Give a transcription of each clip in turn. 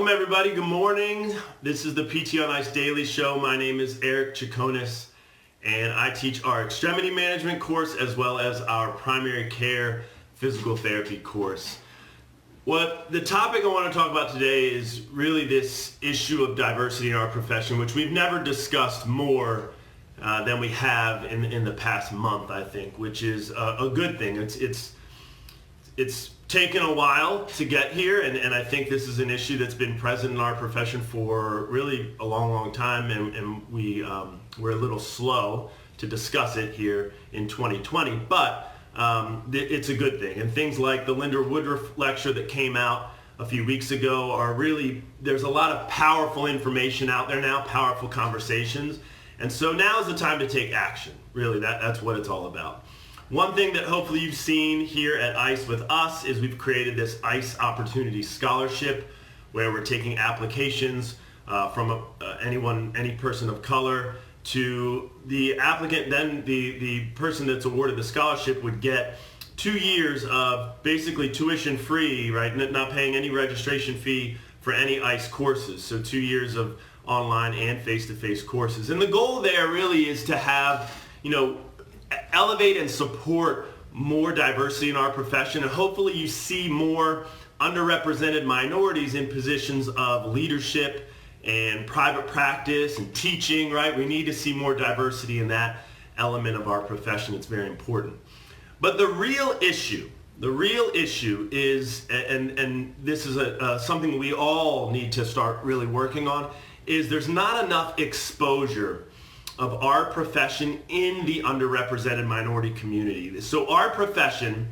Welcome everybody, good morning. This is the PT on Ice Daily Show. My name is Eric Chaconis and I teach our extremity management course as well as our primary care physical therapy course. What the topic I want to talk about today is really this issue of diversity in our profession, which we've never discussed more than we have in the past month, I think, which is a good thing. It's taken a while to get here, and I think this is an issue that's been present in our profession for really a long time, and we're a little slow to discuss it here in 2020, but it's a good thing. And things like the Linda Woodruff lecture that came out a few weeks ago are really, there's a lot of powerful information out there now, powerful conversations, and so now is the time to take action. Really, that's what it's all about. One thing that hopefully you've seen here at ICE with us is we've created this ICE Opportunity Scholarship where we're taking applications from any person of color to the applicant. Then the person that's awarded the scholarship would get 2 years of basically tuition free, right? Not paying any registration fee for any ICE courses. So 2 years of online and face-to-face courses. And the goal there really is to have, elevate and support more diversity in our profession, and hopefully you see more underrepresented minorities in positions of leadership and private practice and teaching, right? We need to see more diversity in that element of our profession. It's very important. But the real issue is, and this is something we all need to start really working on, is there's not enough exposure of our profession in the underrepresented minority community. So our profession,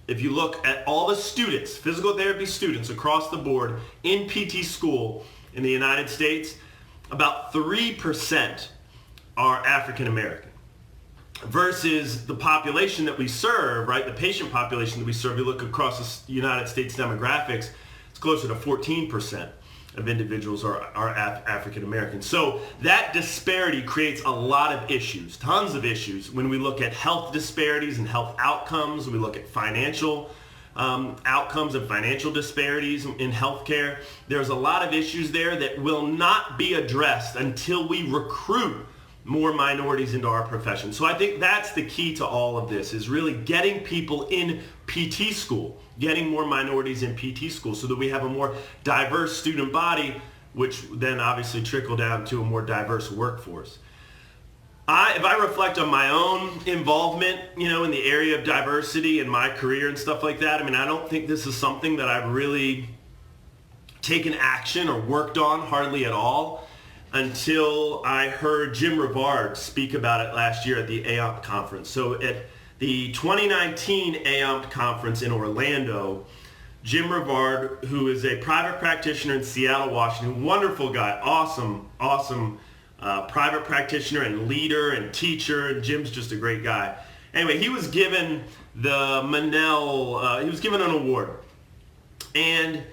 if you look at all the students, physical therapy students across the board in PT school in the United States, about 3% are African American versus the population that we serve, right? The patient population that we serve, you look across the United States demographics, it's closer to 14% of individuals are African American. So that disparity creates a lot of issues, tons of issues. When we look at health disparities and health outcomes, we look at financial outcomes and financial disparities in healthcare, there's a lot of issues there that will not be addressed until we recruit more minorities into our profession. So I think that's the key to all of this, is really getting people in PT school, getting more minorities in PT school so that we have a more diverse student body, which then obviously trickle down to a more diverse workforce. If I reflect on my own involvement, in the area of diversity in my career and stuff like that, I don't think this is something that I've really taken action or worked on hardly at all until I heard Jim Rivard speak about it last year at the AOMP conference. So at the 2019 AOMP conference in Orlando, Jim Rivard, who is a private practitioner in Seattle, Washington, wonderful guy, awesome private practitioner and leader and teacher, and Jim's just a great guy. Anyway, he was given the Manel, he was given an award, and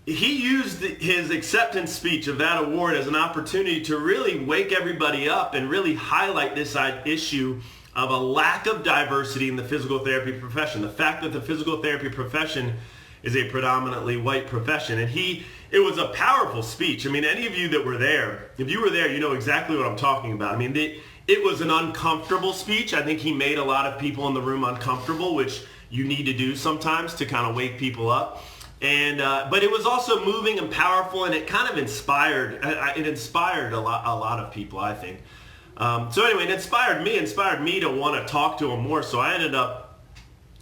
he used his acceptance speech of that award as an opportunity to really wake everybody up and really highlight this issue of a lack of diversity in the physical therapy profession. The fact that the physical therapy profession is a predominantly white profession. And it was a powerful speech. Any of you that were there, if you were there, you know exactly what I'm talking about. It was an uncomfortable speech. I think he made a lot of people in the room uncomfortable, which you need to do sometimes to kind of wake people up. And but it was also moving and powerful, and it kind of inspired. It inspired a lot of people, I think. So anyway, it inspired me to want to talk to him more. So I ended up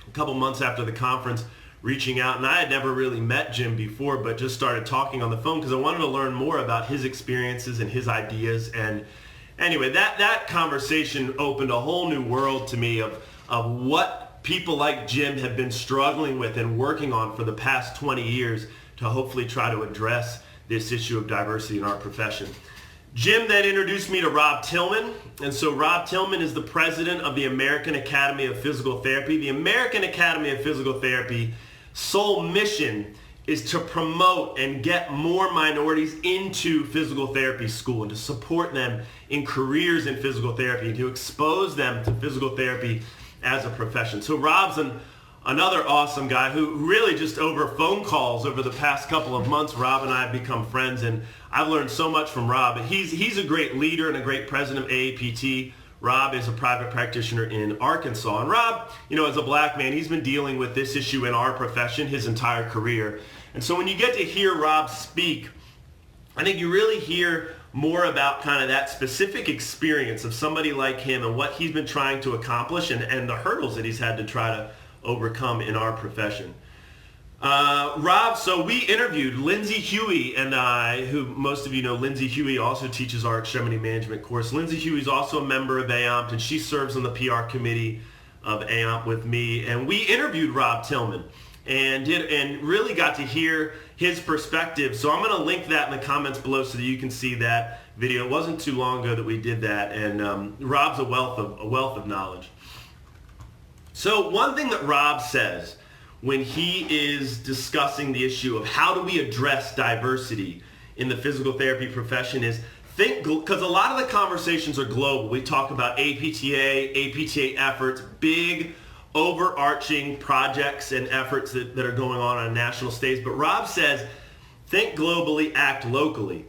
a couple months after the conference reaching out, and I had never really met Jim before, but just started talking on the phone because I wanted to learn more about his experiences and his ideas. And anyway, that conversation opened a whole new world to me of what people like Jim have been struggling with and working on for the past 20 years to hopefully try to address this issue of diversity in our profession. Jim then introduced me to Rob Tillman, and so Rob Tillman is the president of the American Academy of Physical Therapy. The American Academy of Physical Therapy sole mission is to promote and get more minorities into physical therapy school and to support them in careers in physical therapy and to expose them to physical therapy as a profession. So Rob's an another awesome guy who really just over phone calls over the past couple of months, Rob and I have become friends, and I've learned so much from Rob. He's a great leader and a great president of AAPT. Rob is a private practitioner in Arkansas. And Rob, as a black man, he's been dealing with this issue in our profession his entire career. And so when you get to hear Rob speak, I think you really hear more about kind of that specific experience of somebody like him and what he's been trying to accomplish and the hurdles that he's had to try to overcome in our profession. Rob, so we interviewed Lindsay Huey and I, who most of you know. Lindsay Huey also teaches our extremity management course. Lindsay Huey is also a member of AOMPT, and she serves on the PR committee of AOMPT with me. And we interviewed Rob Tillman and really got to hear his perspective. So I'm going to link that in the comments below so that you can see that video. It wasn't too long ago that we did that, and Rob's a wealth of knowledge. So one thing that Rob says when he is discussing the issue of how do we address diversity in the physical therapy profession is because a lot of the conversations are global. We talk about APTA efforts, big overarching projects and efforts that are going on a national stage. But Rob says, think globally, act locally.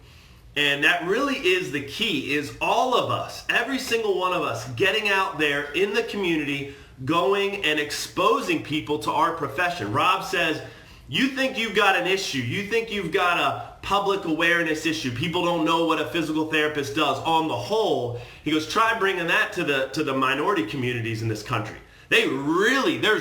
And that really is the key, is all of us, every single one of us, getting out there in the community, going and exposing people to our profession. Rob says, you think you've got an issue, you think you've got a public awareness issue, people don't know what a physical therapist does. On the whole, he goes, try bringing that to the minority communities in this country. There's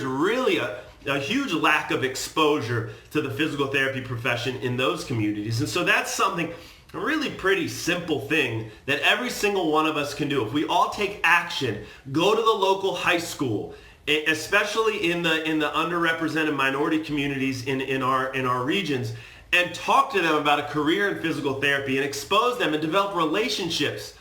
really a huge lack of exposure to the physical therapy profession in those communities. And so that's something, a really pretty simple thing that every single one of us can do. If we all take action, go to the local high school, especially in the underrepresented minority communities in our regions, and talk to them about a career in physical therapy and expose them and develop relationships.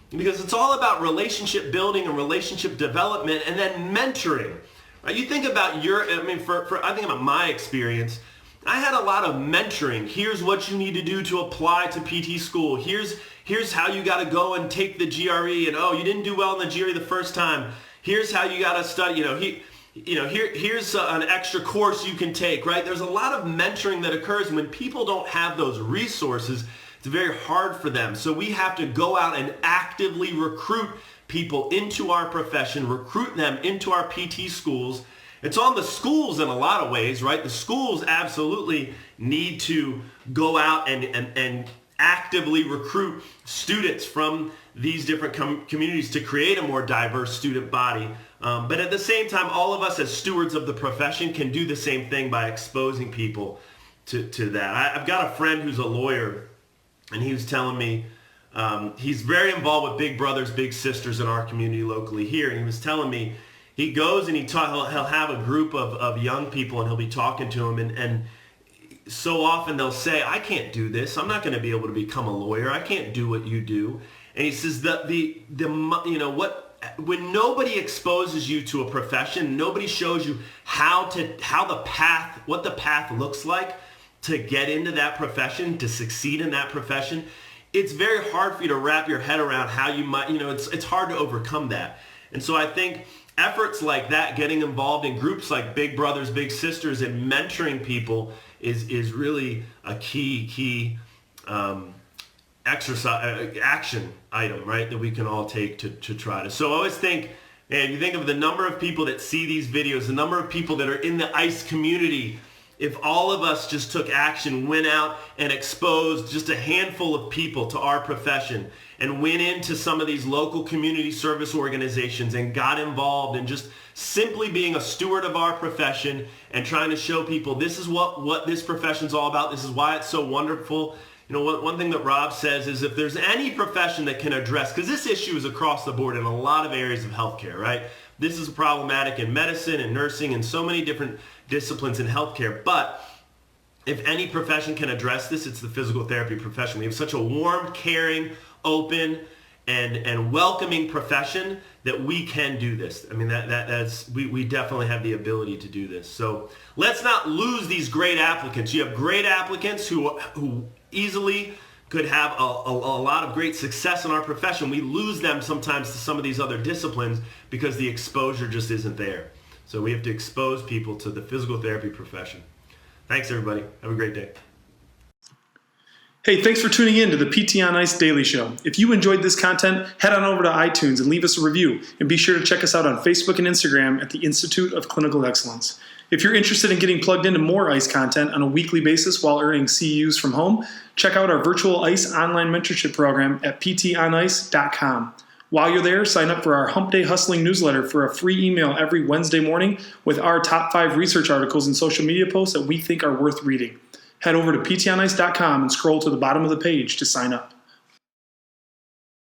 Because it's all about relationship building and relationship development and then mentoring. Right? You think about I think about my experience. I had a lot of mentoring. Here's what you need to do to apply to PT school. Here's how you got to go and take the GRE. And you didn't do well in the GRE the first time. Here's how you got to study. Here's an extra course you can take. Right? There's a lot of mentoring that occurs, and when people don't have those resources, it's very hard for them. So we have to go out and actively recruit people into our profession, recruit them into our PT schools. It's on the schools in a lot of ways, right? The schools absolutely need to go out and actively recruit students from these different communities to create a more diverse student body. But at the same time, all of us as stewards of the profession can do the same thing by exposing people to that. I've got a friend who's a lawyer, and he was telling me he's very involved with Big Brothers Big Sisters in our community locally here, and he was telling me he goes and he'll have a group of young people, and he'll be talking to them, and so often they'll say, I can't do this. I'm not going to be able to become a lawyer. I can't do what you do. And he says that when nobody exposes you to a profession, nobody shows you what the path looks like to get into that profession, to succeed in that profession, it's very hard for you to wrap your head around how you might, it's hard to overcome that. And so I think efforts like that, getting involved in groups like Big Brothers Big Sisters and mentoring people is really a key exercise action item, right, that we can all take to try to. So I always think, man, you think of the number of people that see these videos, the number of people that are in the ICE community. If all of us just took action, went out and exposed just a handful of people to our profession, and went into some of these local community service organizations and got involved in just simply being a steward of our profession and trying to show people this is what this profession's all about. This is why it's so wonderful. One thing that Rob says is if there's any profession that can address, because this issue is across the board in a lot of areas of healthcare, right? This is problematic in medicine and nursing and so many different disciplines in healthcare. But if any profession can address this, it's the physical therapy profession. We have such a warm, caring, open, and welcoming profession that we can do this. I mean, we definitely have the ability to do this. So let's not lose these great applicants. You have great applicants who easily could have a lot of great success in our profession. We lose them sometimes to some of these other disciplines because the exposure just isn't there. So we have to expose people to the physical therapy profession. Thanks, everybody. Have a great day. Hey, thanks for tuning in to the PT on Ice Daily Show. If you enjoyed this content, head on over to iTunes and leave us a review. And be sure to check us out on Facebook and Instagram at the Institute of Clinical Excellence. If you're interested in getting plugged into more ICE content on a weekly basis while earning CEUs from home, check out our virtual ICE online mentorship program at ptonice.com. While you're there, sign up for our Hump Day Hustling newsletter for a free email every Wednesday morning with our top 5 research articles and social media posts that we think are worth reading. Head over to ptonice.com and scroll to the bottom of the page to sign up.